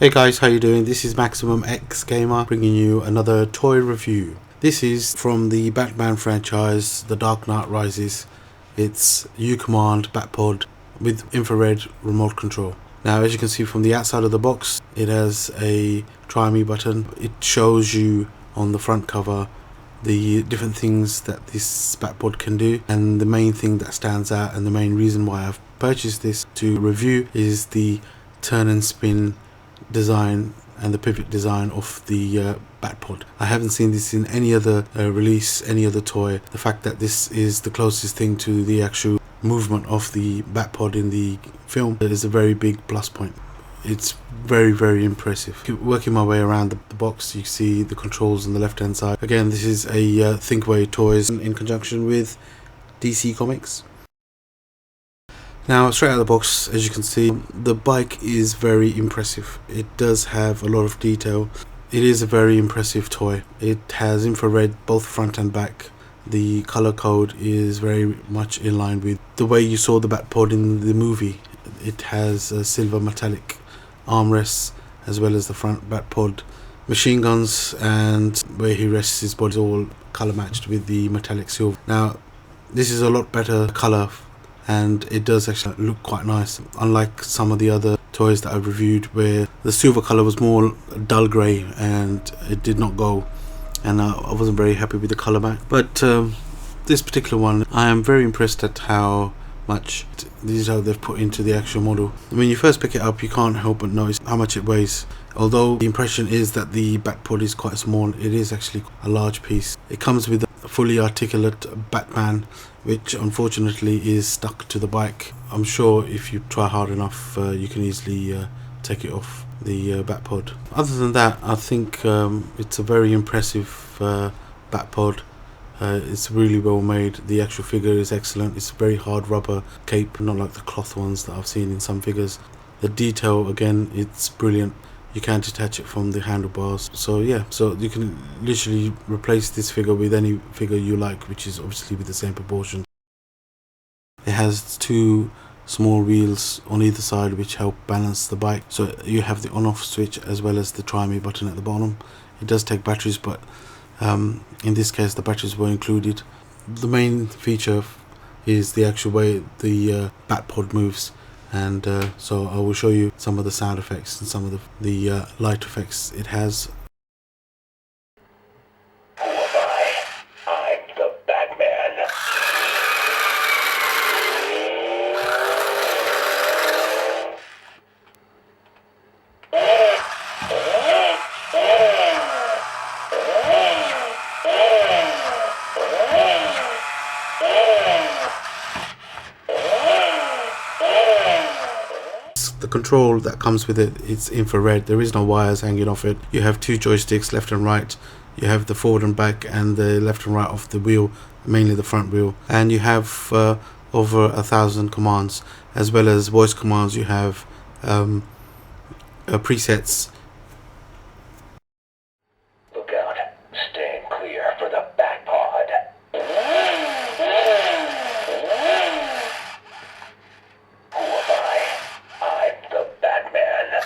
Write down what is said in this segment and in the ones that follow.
Hey guys, how you doing? This is Maximum X Gamer bringing you another toy review. This is from the Batman franchise, The Dark Knight Rises. It's U Command BatPod with infrared remote control. Now, as you can see from the outside of the box, it has a try me button. It shows you on the front cover the different things that this BatPod can do, and the main thing that stands out and the main reason why I've purchased this to review is the turn and spin design and the pivot design of the BatPod. I haven't seen this in any other release, any other toy. The fact that this is the closest thing to the actual movement of the BatPod in the film is a very big plus point. It's very impressive. Working my way around the box, you see the controls on the left hand side. Again, this is a Thinkway Toys in conjunction with DC Comics. Now, straight out of the box, as you can see, the bike is very impressive. It does have a lot of detail. It is a very impressive toy. It has infrared both front and back. The color code is very much in line with the way you saw the BatPod in the movie. It has silver metallic armrests as well as the front BatPod machine guns, and where he rests his body is all color matched with the metallic silver. Now, this is a lot better color, and it does actually look quite nice, unlike some of the other toys that I've reviewed where the silver color was more dull grey and it did not go, and I wasn't very happy with the color match. But this particular one, I am very impressed at how much detail they've put into the actual model. When you first pick it up, you can't help but notice how much it weighs. Although the impression is that the BatPod is quite small, it is actually a large piece. It comes with a fully articulate Batman, which unfortunately is stuck to the bike. I'm sure if you try hard enough, you can easily take it off the BatPod. Other than that, I think it's a very impressive BatPod. It's really well made. The actual figure is excellent. It's a very hard rubber cape, not like the cloth ones that I've seen in some figures. The detail, again, it's brilliant. You can detach it from the handlebars. So yeah, so you can literally replace this figure with any figure you like, which is obviously with the same proportion. It has two small wheels on either side which help balance the bike. So you have the on-off switch as well as the try me button at the bottom. It does take batteries, but in this case the batteries were included. The main feature is the actual way the BatPod moves, and so I will show you some of the sound effects and some of the light effects it has. Who am I? I'm the Batman. The control that comes with it's infrared. There is no wires hanging off it. You have two joysticks, left and right. You have the forward and back and the left and right of the wheel, mainly the front wheel, and you have over 1,000 commands as well as voice commands. You have presets. Look out. Stand clear for the BatPod. Who am I? I'm the Batman.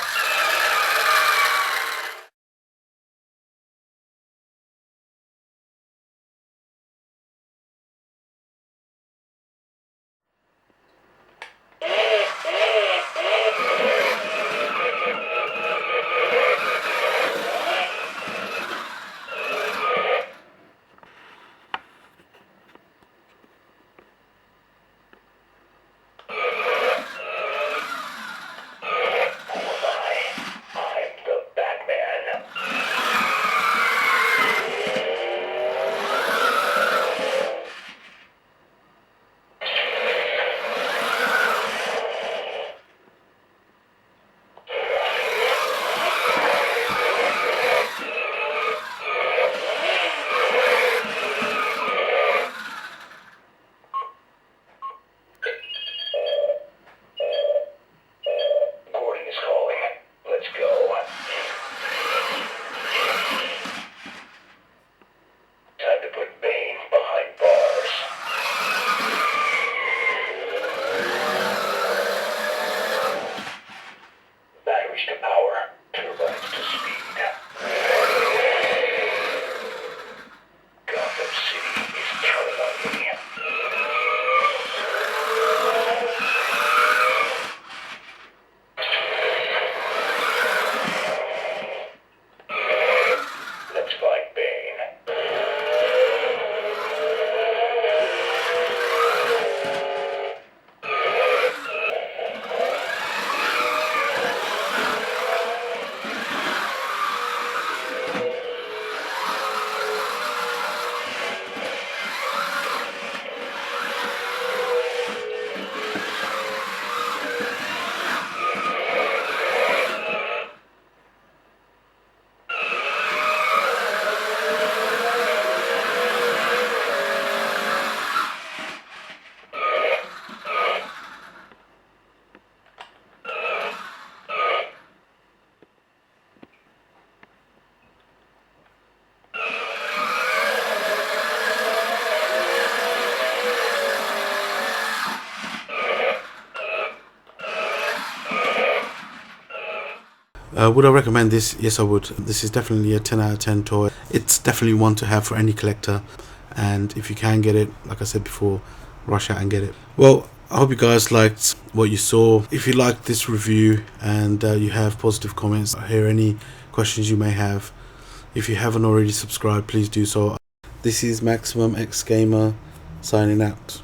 Would I recommend this? Yes, I would. This is definitely a 10 out of 10 toy. It's definitely one to have for any collector, and if you can get it, like I said before, rush out and get it. Well, I hope you guys liked what you saw. If you liked this review and you have positive comments, I hear any questions you may have. If you haven't already subscribed, please do so. This is Maximum X Gamer signing out.